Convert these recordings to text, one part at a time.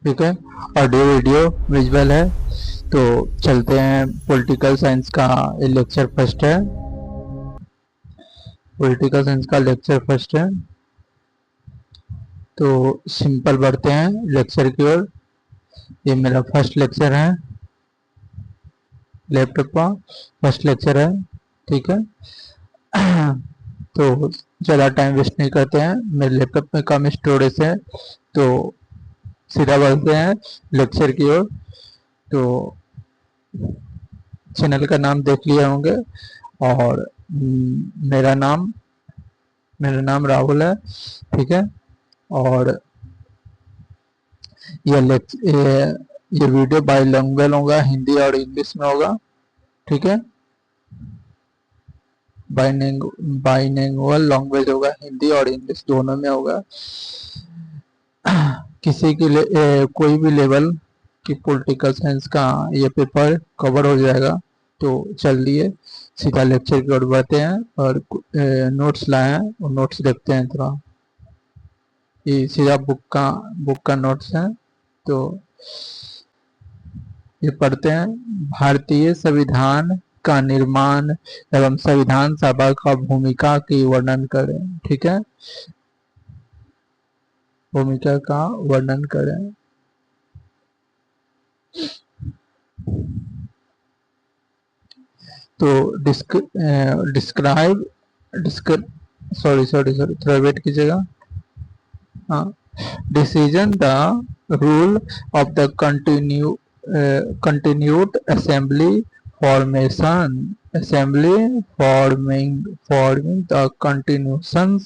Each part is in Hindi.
ठीक है, ऑडियो वीडियो विजुअल है। तो चलते हैं, पॉलिटिकल साइंस का ये लेक्चर फर्स्ट है। पॉलिटिकल साइंस का लेक्चर फर्स्ट है, तो सिंपल बढ़ते हैं लेक्चर की ओर। ये मेरा फर्स्ट लेक्चर है, लैपटॉप का फर्स्ट लेक्चर है। ठीक है तो ज़्यादा टाइम वेस्ट नहीं करते हैं, मेरे लैपटॉप में कम स्टोरेज है, तो सीधा बढ़ते हैं लेक्चर की ओर। तो चैनल का नाम देख लिए होंगे, और मेरा नाम राहुल है। ठीक है, और ये वीडियो बाइलिंगुअल होगा, हिंदी और इंग्लिश में होगा। ठीक है, बाइलिंगुअल लैंग्वेज होगा, हिंदी और इंग्लिश दोनों में होगा। किसी के लिए कोई भी लेवल की पॉलिटिकल साइंस का ये पेपर कवर हो जाएगा। तो चलिए सीधा लेक्चर की ओर बढ़ते हैं, और नोट्स लाए हैं, वो नोट्स देखते हैं थोड़ा। ये सीधा बुक का नोट्स है, तो ये पढ़ते हैं। भारतीय संविधान का निर्माण एवं संविधान सभा का भूमिका की वर्णन करें। ठीक है, भूमिका का वर्णन करें। तो डिस्क्राइब सॉरी थोड़ा वेट कीजिएगा। हाँ, decision the rule of the continued assembly formation, forming the continuation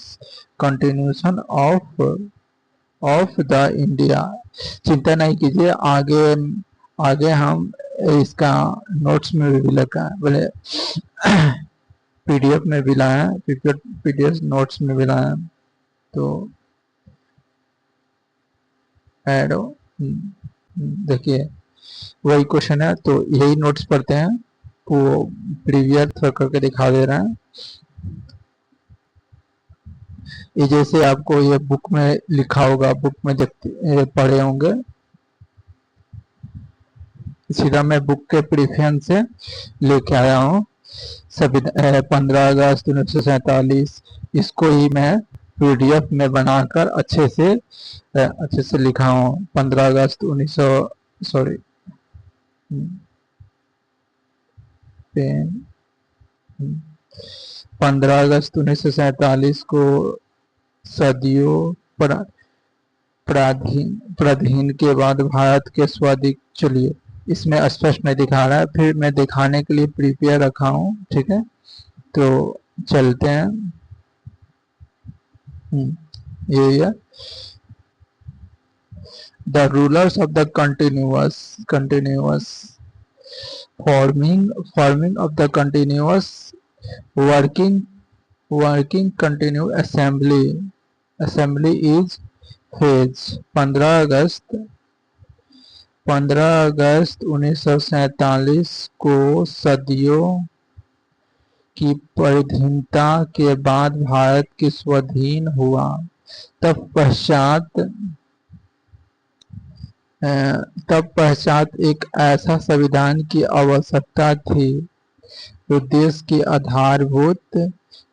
of the India. चिंता नहीं कीजिए, आगे आगे हम इसका नोट्स में भी लिखा है, बोले पीडीएफ में भी लाया है, पीडीएफ नोट्स में भी लाया है। तो ऐड देखिए वही क्वेश्चन है, तो यही नोट्स पढ़ते हैं, वो प्रीवियस थोड़ा करके दिखा दे रहे हैं। ये जैसे आपको ये बुक में लिखा होगा, बुक में देखते पढ़े होंगे, सीधा मैं बुक के प्रीफेंस से लेके आया हूँ। 15 अगस्त 1947, इसको ही मैं पीडीएफ में बनाकर अच्छे से लिखा हूँ। 15 अगस्त 1947 को सदियों पराधीन के बाद भारत के स्वाधीन, चलिए इसमें स्पष्ट नहीं दिखा रहा है, फिर मैं दिखाने के लिए प्रिपेयर रखा हूँ। ठीक है, तो चलते हैं। ये है the rulers of the continuous forming of the continuous working continue assembly is phase. 15 अगस्त 1947 को सदियों की पराधीनता के बाद भारत की स्वाधीन हुआ। तब पश्चात एक ऐसा संविधान की आवश्यकता थी जो देश के आधारभूत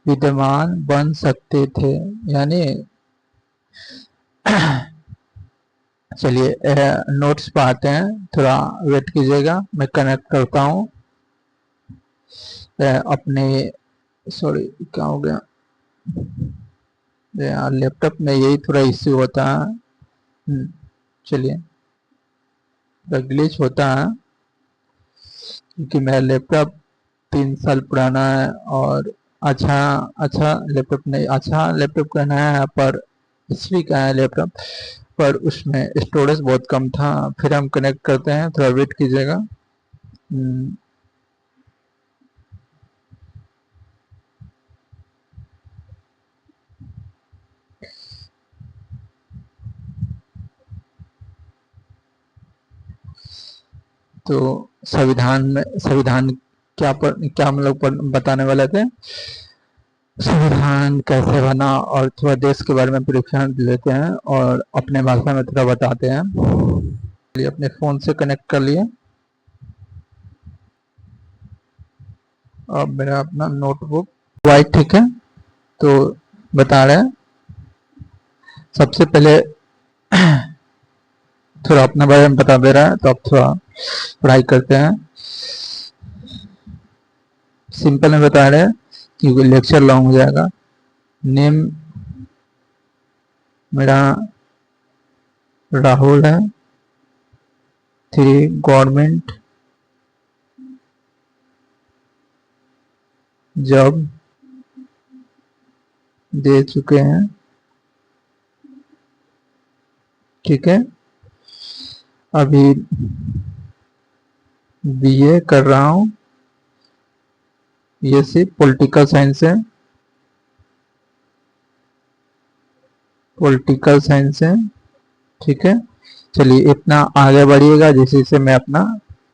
विद्यमान बन सकते थे। यानी चलिए नोट्स पाते हैं, थोड़ा वेट कीजिएगा, मैं कनेक्ट करता हूँ अपने, सॉरी क्या हो गया यार, लैपटॉप में यही थोड़ा इश्यू होता है। चलिए, ग्लिच होता है क्योंकि मेरा लैपटॉप 3 साल पुराना है, और अच्छा लैपटॉप नहीं, अच्छा लैपटॉप का नया है, पर एचपी का है लैपटॉप, पर उसमें स्टोरेज बहुत कम था। फिर हम कनेक्ट करते हैं, थोड़ा वेट कीजिएगा। तो संविधान क्या हम लोग बताने वाले थे, संविधान कैसे बना, और थोड़ा देश के बारे में परिचय लेते हैं और अपने भाषा में थोड़ा बताते हैं। चलिए अपने फ़ोन से कनेक्ट कर लिए। अब मेरा अपना नोटबुक वाइट, ठीक है। तो बता रहे हैं, सबसे पहले थोड़ा अपने बारे में बता दे रहा है, तो आप थोड़ा पढ़ाई करते हैं। सिंपल में बता रहे हैं क्योंकि लेक्चर लॉन्ग हो जाएगा। नेम मेरा राहुल है। 3 गवर्नमेंट जॉब दे चुके हैं, ठीक है। अभी बीए कर रहा हूँ, ये सिर्फ पॉलिटिकल साइंस है, पॉलिटिकल साइंस है, ठीक है। चलिए इतना आगे बढ़िएगा जैसे जैसे मैं अपना,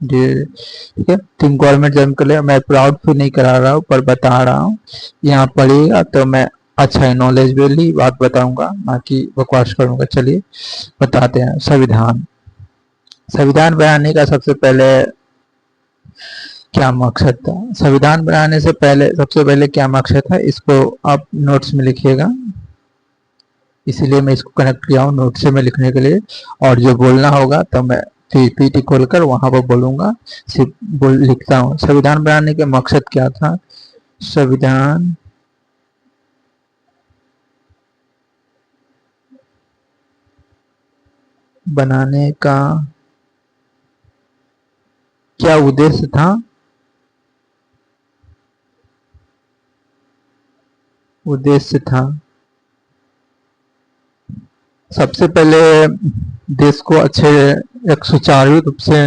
ठीक है। 3 गवर्नमेंट जॉब के लिए मैं प्राउड फील नहीं करा रहा हूँ, पर बता रहा हूँ। यहाँ पढ़िएगा तो मैं अच्छा है नॉलेजबली बात बताऊंगा, बाकी बकवास करूंगा। चलिए बताते हैं। संविधान, संविधान बनाने का सबसे पहले क्या मकसद था? संविधान बनाने से पहले सबसे पहले क्या मकसद था, इसको आप नोट्स में लिखिएगा। इसीलिए मैं इसको कनेक्ट किया हूँ नोट्स में लिखने के लिए, और जो बोलना होगा तो मैं पीपीटी खोलकर वहां पर बोलूंगा, सिर्फ लिखता हूँ। संविधान बनाने का मकसद क्या था? संविधान बनाने का क्या उद्देश्य था? उद्देश्य था सबसे पहले देश को अच्छे एक सुचारू रूप से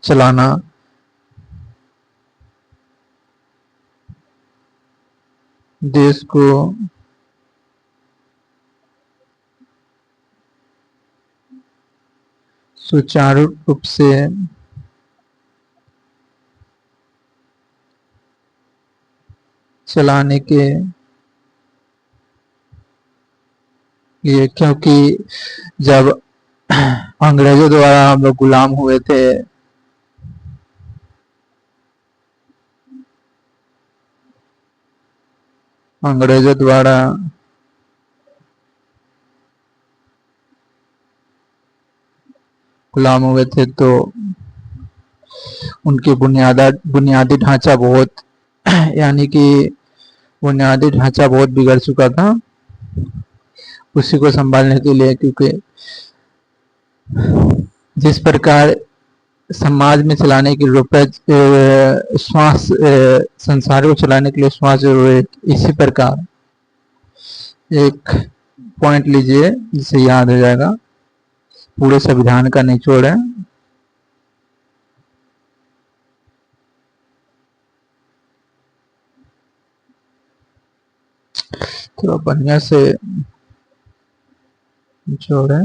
चलाना, देश को सुचारू रूप से चलाने के लिए, क्योंकि जब अंग्रेजों द्वारा हम लोग गुलाम हुए थे, अंग्रेजों द्वारा गुलाम हुए थे, तो उनकी बुनियादी ढांचा बहुत यानी कि बुनियादी ढांचा बहुत बिगड़ चुका था। उसी को संभालने के लिए, क्योंकि जिस प्रकार समाज में चलाने के रुपए श्वास, संसार को चलाने के लिए श्वास जरूरत, इसी प्रकार एक पॉइंट लीजिए जिसे याद हो जाएगा। पूरे संविधान का निचोड़ है। थोड़ा बढ़िया से निचोड़ है।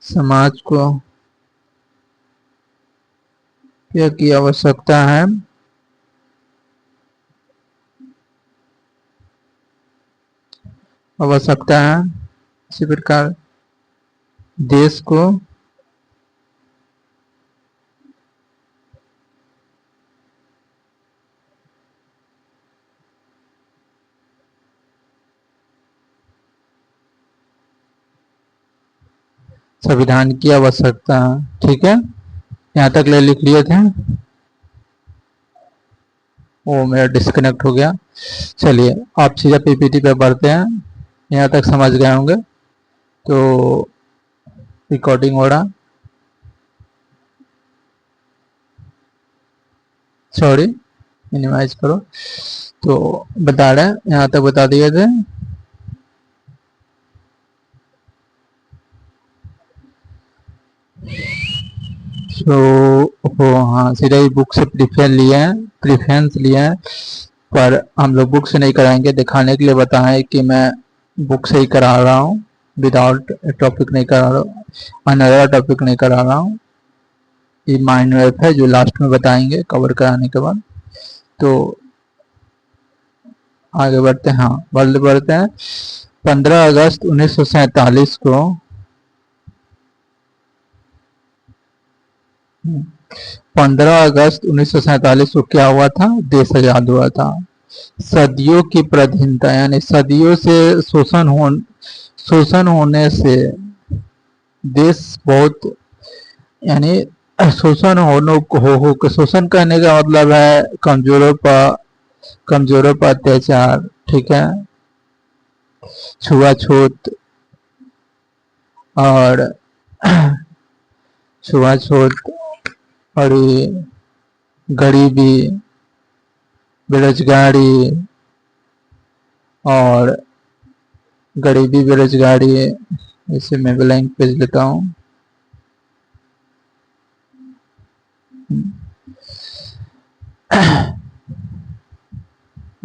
समाज को क्या की आवश्यकता है? आवश्यकता है इसी प्रकार देश को संविधान की आवश्यकता है, ठीक है। यहाँ तक ले लिख लिए थे। वो मेरा डिस्कनेक्ट हो गया। चलिए आप सीधा पीपीटी पे बढ़ते हैं। यहाँ तक समझ गए होंगे तो रिकॉर्डिंग हो रहा, सॉरी मिनिमाइज करो। तो बता रहे हैं, यहाँ तक बता दिए थे। तो हाँ, सीधा ही बुक से प्रेफरेंस लिए हैं, पर हम लोग बुक से नहीं कराएंगे। दिखाने के लिए बताएं कि मैं बुक से ही करा रहा हूँ, विदाउट टॉपिक नहीं करा रहा हूँ, अनदर टॉपिक नहीं करा रहा हूँ। ये माइंड मैप है जो लास्ट में बताएंगे कवर कराने के बाद। तो आगे बढ़ते हैं। हाँ, बढ़ते हैं। 15 अगस्त 1947 को 15 अगस्त 1947 को क्या हुआ था? देश आजाद हुआ था। सदियों की पराधीनता यानी सदियों से शोषण होने से देश बहुत, यानी शोषण शोषण करने का मतलब है कमजोरों पर अत्याचार, ठीक है, छुआछूत और छुआछूत और गरीबी, बेरोजगारी और बेरोजगारी। इसे मैं ब्लैंक पेज लेता हूँ।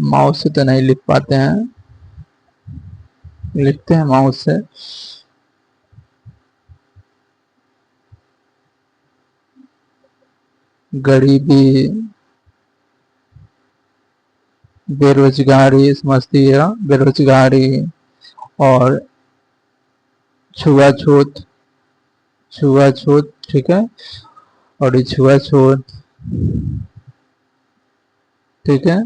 माउस से तो नहीं लिख पाते हैं, लिखते हैं माउस से। गरीबी, बेरोजगारी, समझती है, बेरोजगारी और छुआछूत, ठीक है, और छुआछूत, ठीक है।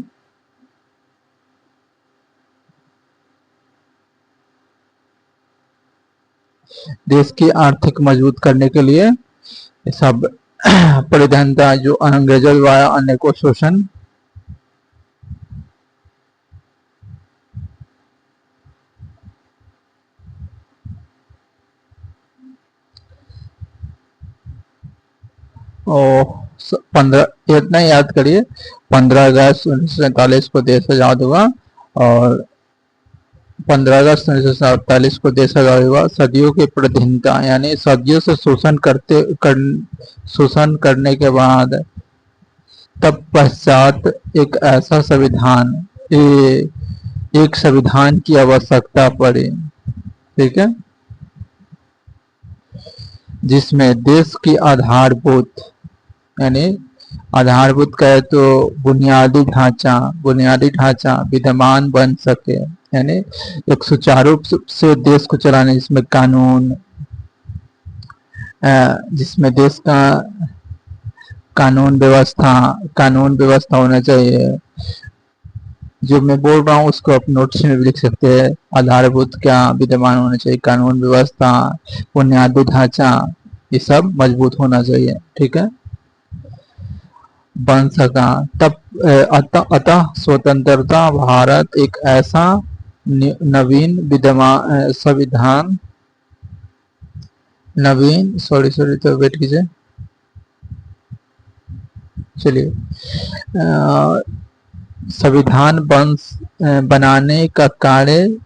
देश की आर्थिक मजबूत करने के लिए सब परिधानता जो अंग्रेजों द्वारा अनेकों शोषण और 15 इतना याद करिए, 15 अगस्त 1947 को देश आजाद हुआ और 15 अगस्त 1947 को देश आजाद हुआ। सदियों की पराधीनता यानी सदियों से शोषण करने के बाद तब पश्चात एक ऐसा संविधान, एक संविधान की आवश्यकता पड़ी, ठीक है, जिसमें देश की आधारभूत, यानी आधारभूत कहे तो बुनियादी ढांचा विद्यमान बन सके, यानी एक सुचारू रूप से देश को चलाने, जिसमें देश का कानून व्यवस्था होना चाहिए। जो मैं बोल रहा हूँ उसको आप नोट्स में भी लिख सकते हैं। आधारभूत क्या विद्यमान होना चाहिए, कानून व्यवस्था, बुनियादी ढांचा, ये सब मजबूत होना चाहिए, ठीक है, बन सका। तब अतः स्वतंत्रता भारत एक ऐसा नवीन विद्यमान संविधान, सॉरी तो वेट कीजिए, चलिए, संविधान बनाने का कार्य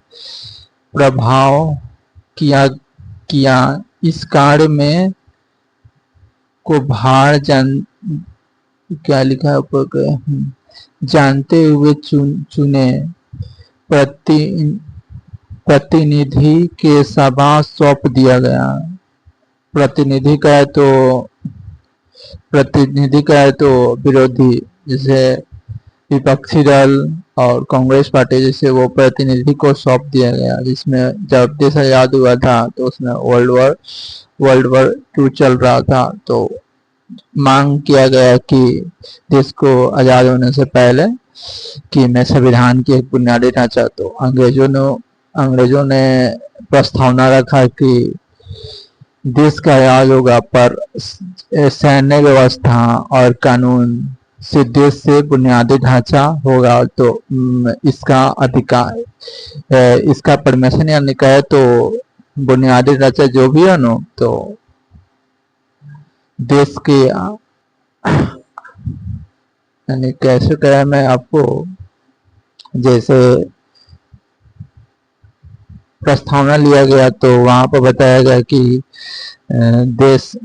प्रभाव किया। इस कार्य में को भार क्या लिखा है ऊपर, जानते हुए चुने प्रतिनिधि के सभा सौंप दिया गया। प्रतिनिधि का है तो विरोधी, जैसे विपक्षी दल और कांग्रेस पार्टी, जैसे वो प्रतिनिधि को सौंप दिया गया। जिसमें जब देश आजाद हुआ था तो उसमें वर्ल्ड वॉर 2 चल रहा था, तो मांग किया गया कि देश को आजाद होने से पहले कि मैं संविधान की एक बुनियादी ढांचा, तो अंग्रेजों ने प्रस्तावना रखा कि देश का आजाद होगा पर सैन्य व्यवस्था और कानून से देश से बुनियादी ढांचा होगा, तो इसका परमिशन यानी कहे तो बुनियादी ढांचा जो भी है ना, तो देश के, यानी कैसे कहे मैं आपको, जैसे प्रस्तावना लिया गया तो वहां पर बताया गया कि देश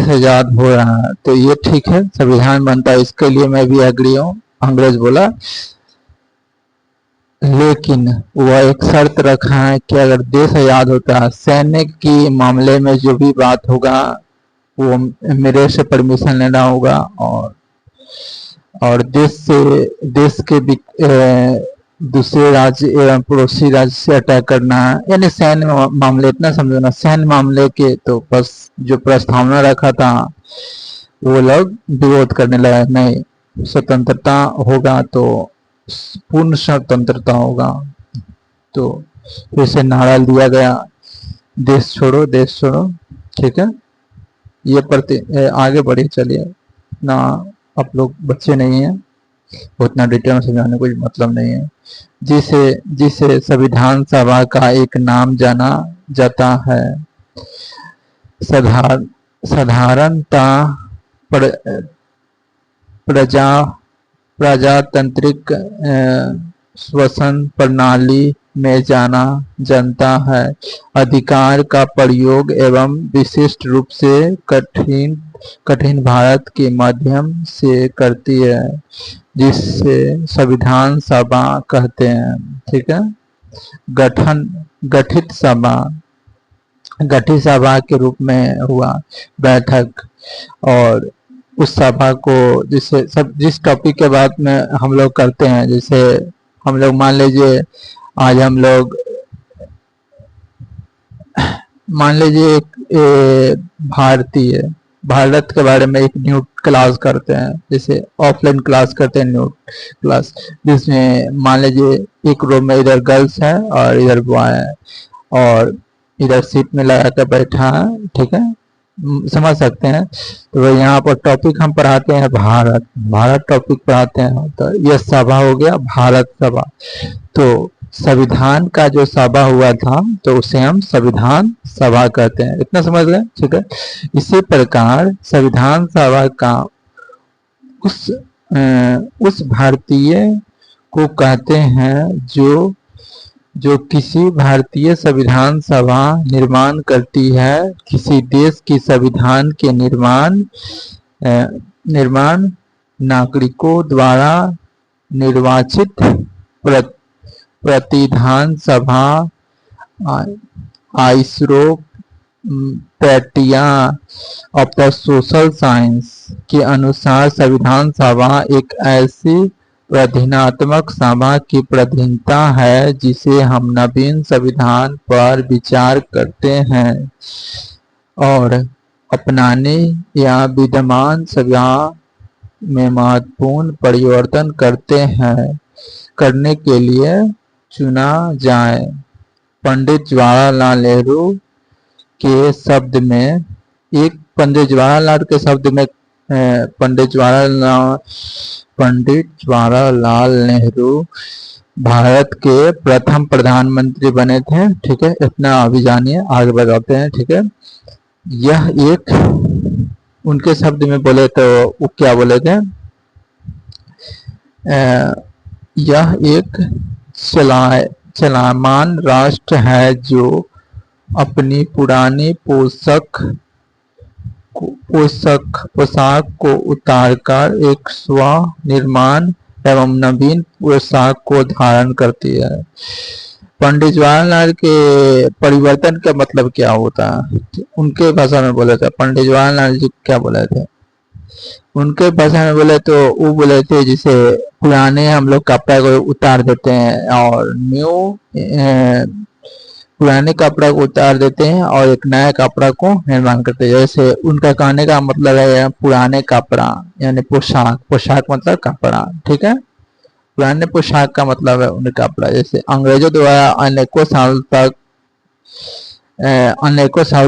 आजाद हो रहा है, तो ये ठीक है, संविधान बनता है, इसके लिए मैं भी एग्री हूँ। अंग्रेज बोला, लेकिन वह एक शर्त रखा है कि अगर देश आजाद होता है, सैन्य के मामले में जो भी बात होगा वो मेरे से परमिशन लेना होगा, और देश के दूसरे राज्य एवं पड़ोसी राज्य से अटैक करना है, यानी सैन्य मामले। इतना समझो ना, सैन्य मामले के तो बस जो प्रस्तावना रखा था वो लोग विरोध करने लगा, नहीं स्वतंत्रता होगा तो पूर्ण स्वतंत्रता होगा। तो फिर से नारा दिया गया, देश छोड़ो देश छोड़ो। ठीक है, ये आगे बढ़े, चलिए ना, आप लोग बच्चे नहीं हैं, उतना डिटेल में समझाने कोई मतलब नहीं है। जिसे जिसे संविधान सभा का एक नाम जाना जाता है, साधारणता प्रजा प्रजातांत्रिक श्वसन प्रणाली में जाना जानता है, अधिकार का प्रयोग एवं विशिष्ट रूप से कठिन भारत के माध्यम से करती है, जिससे संविधान सभा कहते हैं। ठीक है, गठित सभा के रूप में हुआ बैठक, और उस सभा को जिस टॉपिक के बाद में हम लोग करते हैं, जैसे हम लोग मान लीजिए आज हम लोग मान लीजिए एक भारत के बारे में एक न्यू क्लास करते हैं, जैसे ऑफलाइन क्लास करते हैं न्यू क्लास, जिसमें मान लीजिए एक रूम में इधर गर्ल्स है और इधर बॉय है, और इधर सीट में लगा कर बैठा है। ठीक है, समझ सकते हैं। तो यहाँ पर टॉपिक हम पढ़ाते हैं भारत टॉपिक पढ़ाते हैं, तो यह सभा हो गया भारत सभा। तो संविधान का जो सभा हुआ था तो उसे हम संविधान सभा कहते हैं, इतना समझ लें। ठीक है, इसी प्रकार संविधान सभा का उस भारतीय को कहते हैं जो किसी भारतीय संविधान सभा निर्माण करती है, किसी देश की संविधान के निर्माण नागरिकों द्वारा निर्वाचित प्रतिधान सभा आइसरोपेटिया ऑफ द सोशल साइंस के अनुसार संविधान सभा एक ऐसी प्राधिनात्मक सभा की प्राधीनता है जिसे हम नवीन संविधान पर विचार करते हैं और अपनाने या विद्यमान सभा में महत्वपूर्ण परिवर्तन करने के लिए चुना जाए। पंडित जवाहरलाल नेहरू के शब्द में पंडित जवाहरलाल नेहरू भारत के प्रथम प्रधानमंत्री बने थे। ठीक है, इतना अभी जानिए, आगे बढ़ाते हैं। ठीक है, यह एक उनके शब्द में बोले तो वो क्या बोले थे, यह एक चलायमान राष्ट्र है जो अपनी पुरानी पोशाक को उतारकर एक स्व निर्माण एवं नवीन पोशाक को धारण करती है। पंडित जवाहरलाल के परिवर्तन का मतलब क्या होता है, उनके भाषा में बोले थे। पंडित जवाहरलाल जी क्या बोले थे, उनके भाषा में बोले तो वो बोले थे जैसे पुराने हम लोग कपड़ा को उतार देते हैं और पुराने कपड़ा को उतार देते हैं और एक नया कपड़ा को निर्माण करते हैं। जैसे उनका कहने का मतलब है पुराने कपड़ा यानी पोशाक मतलब कपड़ा। ठीक है, पुराने पोशाक का मतलब है उनका कपड़ा। जैसे अंग्रेजों द्वारा अनेकों साल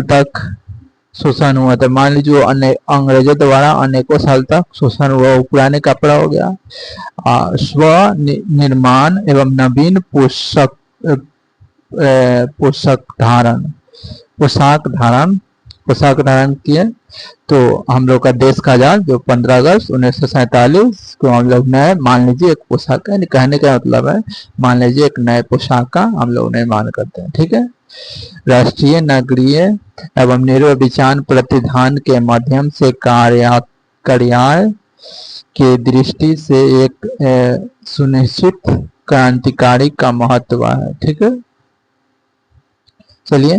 तक शोषण हुआ था, मान लीजिए अंग्रेजों द्वारा अनेकों साल तक शोषण हुआ, वो पुराने कपड़ा हो गया। स्व निर्माण एवं नवीन पोशाक धारण किए। तो हम लोग का देश का आजाद जो 15 अगस्त 1947 को हम लोग नए मान लीजिए एक पोशाक का, कहने का मतलब है मान लीजिए एक नए पोशाक का हम लोग निर्माण करते हैं। ठीक है, राष्ट्रीय नागरिक एवं निर्विचार प्रतिधान के माध्यम से कार्य के दृष्टि से एक सुनिश्चित क्रांतिकारी का महत्व है। ठीक है, चलिए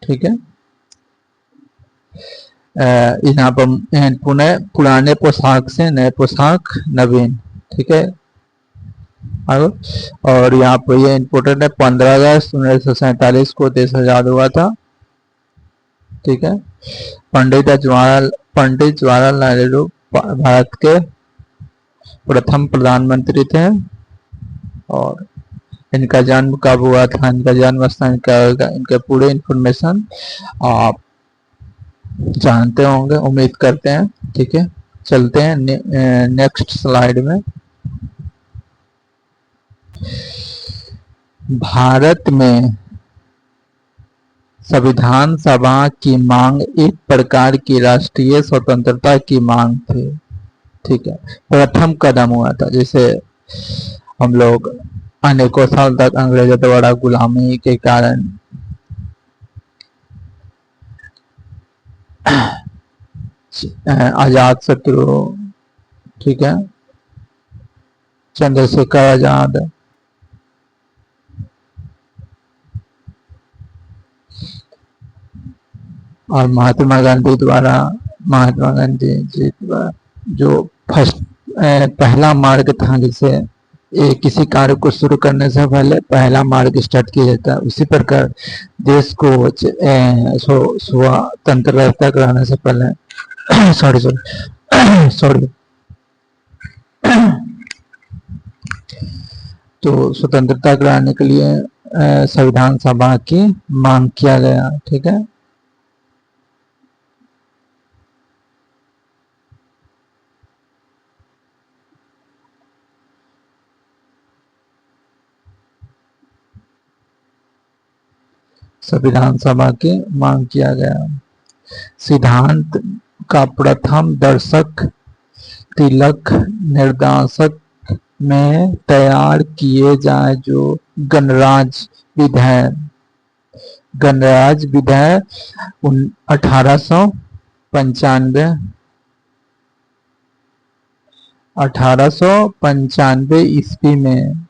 ठीक है। यहाँ पर पुराने पोशाक से नए पोशाक नवीन, ठीक है। और यहाँ पर ये इम्पोर्टेंट है, 15 अगस्त 1947 को देश आजाद हुआ था, ठीक है। पंडित जवाहरलाल नेहरू भारत के प्रथम प्रधानमंत्री थे। और इनका जन्म कब हुआ था, इनका जन्म स्थान क्या होगा, इनके पूरे इंफॉर्मेशन आप जानते होंगे, उम्मीद करते हैं, ठीक है। चलते हैं नेक्स्ट स्लाइड में। भारत में संविधान सभा की मांग एक प्रकार की राष्ट्रीय स्वतंत्रता की मांग थी, ठीक है। प्रथम कदम हुआ था, जैसे हम लोग अनेकों साल तक अंग्रेजों द्वारा गुलामी के कारण आजाद शत्रु, ठीक है, चंद्रशेखर आजाद, और महात्मा गांधी जी द्वारा जो फर्स्ट पहला मार्ग था, जिसे किसी कार्य को शुरू करने से पहले पहला मार्ग स्टार्ट किया जाता है, उसी प्रकार देश को स्वतंत्रता कराने से पहले सॉरी तो स्वतंत्रता कराने के लिए संविधान सभा की मांग किया गया, ठीक है। संविधान सभा की मांग किया गया। सिद्धांत का प्रथम दर्शक तिलक निर्देशक में तैयार किए जाए जो गणराज्य विधेयक 1895 ईस्वी में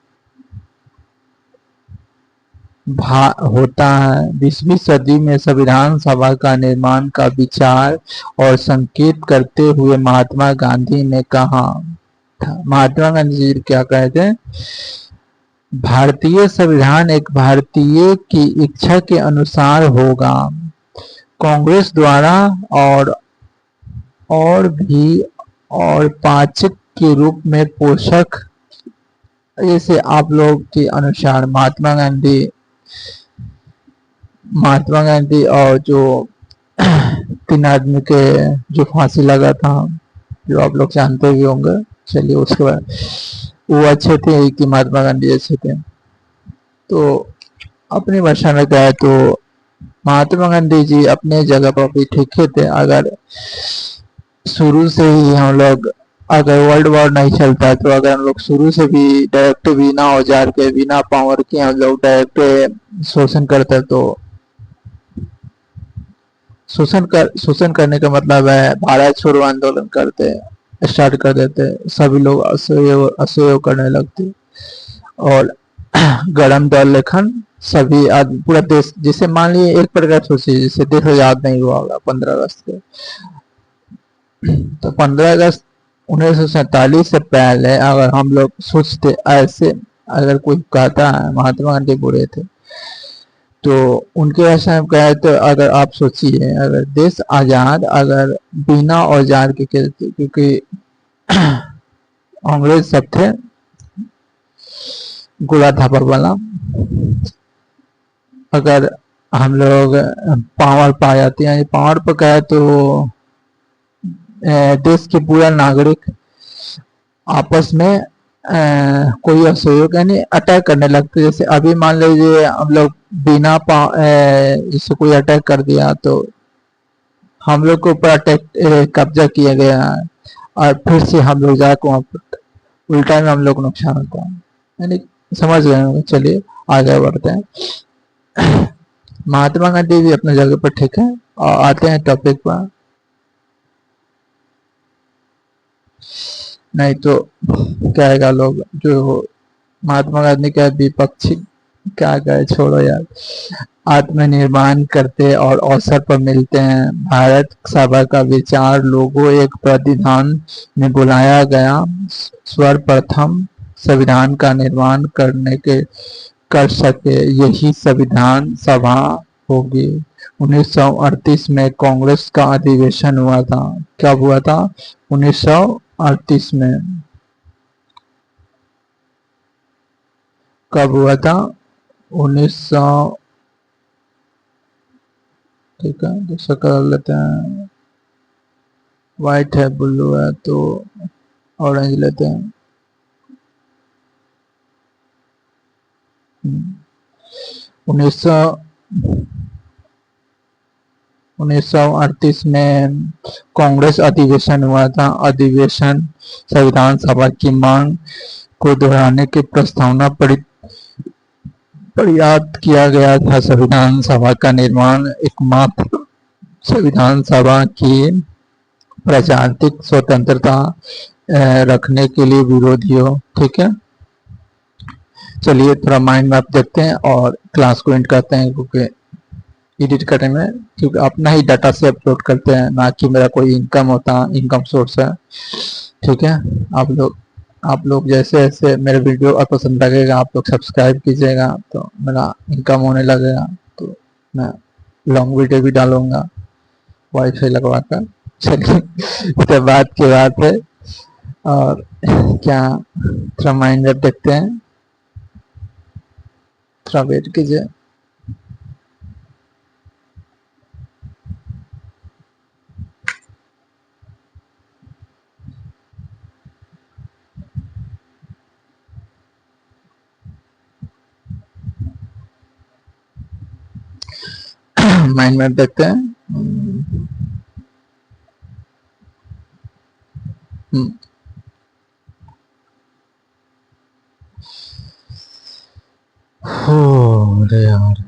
होता है। 20वीं सदी में संविधान सभा का निर्माण का विचार और संकेत करते हुए महात्मा गांधी ने कहा था, महात्मा गांधी जी क्या कहते हैं, भारतीय संविधान एक भारतीय की इच्छा के अनुसार होगा, कांग्रेस द्वारा और भी और पाचक के रूप में पोषक, जैसे आप लोग के अनुसार महात्मा गांधी और जो 3 आदमी के जो फांसी लगा था, जो आप लोग जानते भी होंगे, चलिए उसके बाद वो अच्छे थे कि महात्मा गांधी अच्छे थे। तो अपनी भाषा में कहे तो महात्मा गांधी जी अपने जगह पर भी ठीक थे। अगर शुरू से ही हम लोग, अगर वर्ल्ड वॉर नहीं चलता तो अगर हम लोग शुरू से भी डायरेक्ट बिना औजार के बिना पावर के हम लोग डायरेक्ट शोषण करते, तो शोषण करने का मतलब है भारत छोड़ो आंदोलन करते स्टार्ट कर देते, सभी लोग असहयोग करने लगते और गरम दल लेखन सभी पूरा देश, जैसे मान लीजिए एक प्रकार सोचिए जैसे देश आजाद नहीं हुआ होगा 15 अगस्त के, तो 15 अगस्त 1947 से पहले अगर हम लोग सोचते ऐसे, अगर कोई कहता है महात्मा गांधी बुरे थे, तो उनके भाषा में कहे तो अगर आप सोचिए अगर देश आजाद अगर बिना औजार के, क्योंकि अंग्रेज सब थे गोला धापर वाला, अगर हम लोग पावर पा जाते हैं, पावर पर कहे तो देश के पूरा नागरिक आपस में कोई असहयोग यानी अटैक करने लगते। जैसे अभी मान लीजिए हम लोग बिना जैसे कोई अटैक कर दिया तो हम लोग के ऊपर अटैक कब्जा किया गया है और फिर से हम लोग जाकर वहां पर उल्टा में हम लोग नुकसान होता है, यानी समझ गए होंगे। चलिए आगे बढ़ते हैं। महात्मा गांधी भी अपने जगह पर ठीक है, और आते हैं टॉपिक पर। नहीं तो क्या है लोग जो महात्मा गांधी का विपक्षी क्या कहे, छोड़ो यार। आत्मनिर्माण करते और अवसर पर मिलते हैं। भारत सभा का विचार लोगों एक प्रतिधान में बुलाया गया। सर्वप्रथम संविधान का निर्माण करने के कर सके, यही संविधान सभा होगी। 1938 में कांग्रेस का अधिवेशन हुआ था। कब हुआ था? 1938 में। कब हुआ था? 1900। ठीक है, दूसरा कर लेते हैं। व्हाइट है, ब्लू है, तो ऑरेंज लेते हैं। 1938 में कांग्रेस अधिवेशन हुआ था। अधिवेशन संविधान सभा की मांग को दोहराने की प्रस्तावना प्रयास किया गया था। संविधान सभा का निर्माण एकमात्र संविधान सभा की प्रजातांत्रिक स्वतंत्रता रखने के लिए विरोधी हो। ठीक है, चलिए थोड़ा माइंड मैप देखते हैं और क्लास को एंड करते हैं, क्योंकि एडिट करने में, क्योंकि अपना ही डाटा से अपलोड करते हैं, ना कि मेरा कोई इनकम होता, इनकम सोर्स है। ठीक है, आप लोग जैसे जैसे मेरे वीडियो और पसंद लगेगा, आप लोग सब्सक्राइब कीजिएगा तो मेरा इनकम होने लगेगा, तो मैं लॉन्ग वीडियो भी डालूंगा वाईफाई लगवा कर। चलिए, इसके बाद की बात है। और क्या, थोड़ा माइंड मैप देखते हैं, थोड़ा वेट कीजिए। माइंड मैप देखते हैं। अरे यार,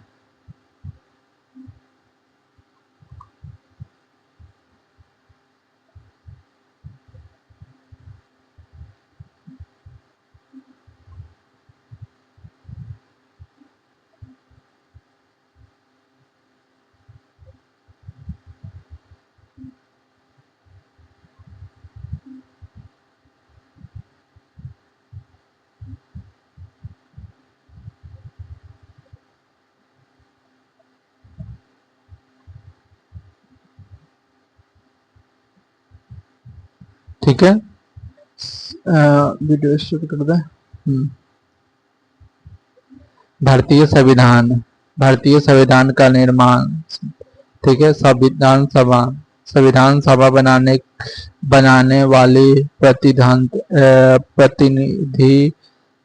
ठीक है, वीडियो शुरू कर दे। भारतीय संविधान। भारतीय संविधान का निर्माण। ठीक है, संविधान सभा बनाने वाली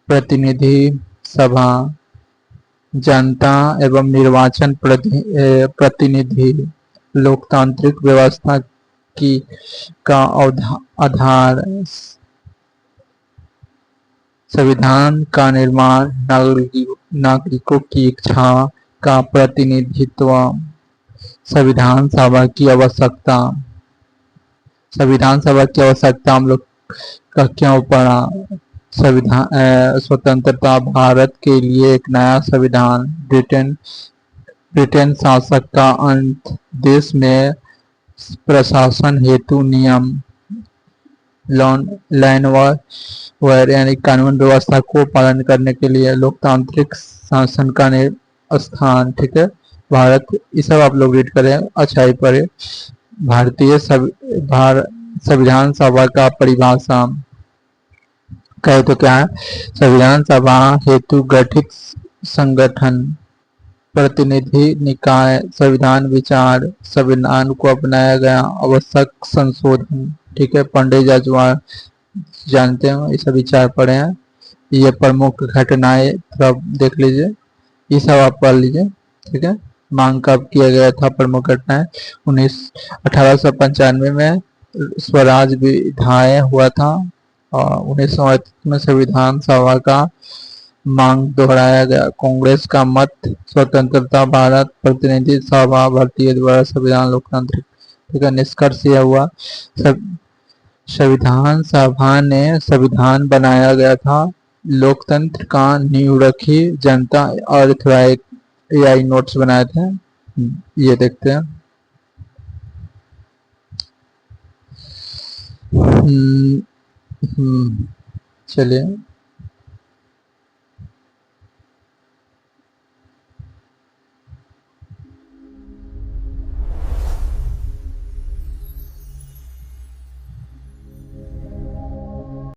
प्रतिनिधि सभा जनता एवं निर्वाचन प्रतिनिधि लोकतांत्रिक व्यवस्था की का आधार। संविधान का निर्माण नागरिकों की इच्छा का प्रतिनिधित्व। संविधान सभा की आवश्यकता। संविधान सभा की आवश्यकता हम लोग का क्यों पड़ा? स्वतंत्रता। भारत के लिए एक नया संविधान। ब्रिटेन शासक का अंत। देश में प्रशासन हेतु नियम। लैंडवर यानी कानून व्यवस्था को पालन करने के लिए लोकतांत्रिक शासन का स्थान। ठीक है, भारत, ये सब आप लोग रीड करें, अच्छाई पढ़े। भारतीय संविधान सभा का परिभाषा कहे तो क्या है? संविधान सभा हेतु गठित संगठन, प्रतिनिधि निकाय, संविधान विचार, संविधान को अपनाया गया आवश्यक संशोधन। ठीक है, पंडित जजवार जानते हो, ये सब विचार पढ़े हैं। ये प्रमुख घटनाएं थोड़ा देख लीजिए, ये सब आप पढ़ लीजिए। ठीक है, मांग कब किया गया था? प्रमुख घटनाएं 1895 में स्वराज विधायक हुआ था, और 1938 में संविधान सभा का मांग दोहराया गया। कांग्रेस का मत स्वतंत्रता, भारत प्रतिनिधि सभा, भारतीय द्वारा संविधान लोकतांत्रिक। ठीक है, निष्कर्ष यह हुआ संविधान सभा ने संविधान बनाया गया था लोकतंत्र का नींव रखी जनता और थोड़ा एक एआई नोट्स बनाए थे। ये देखते हैं। चलिए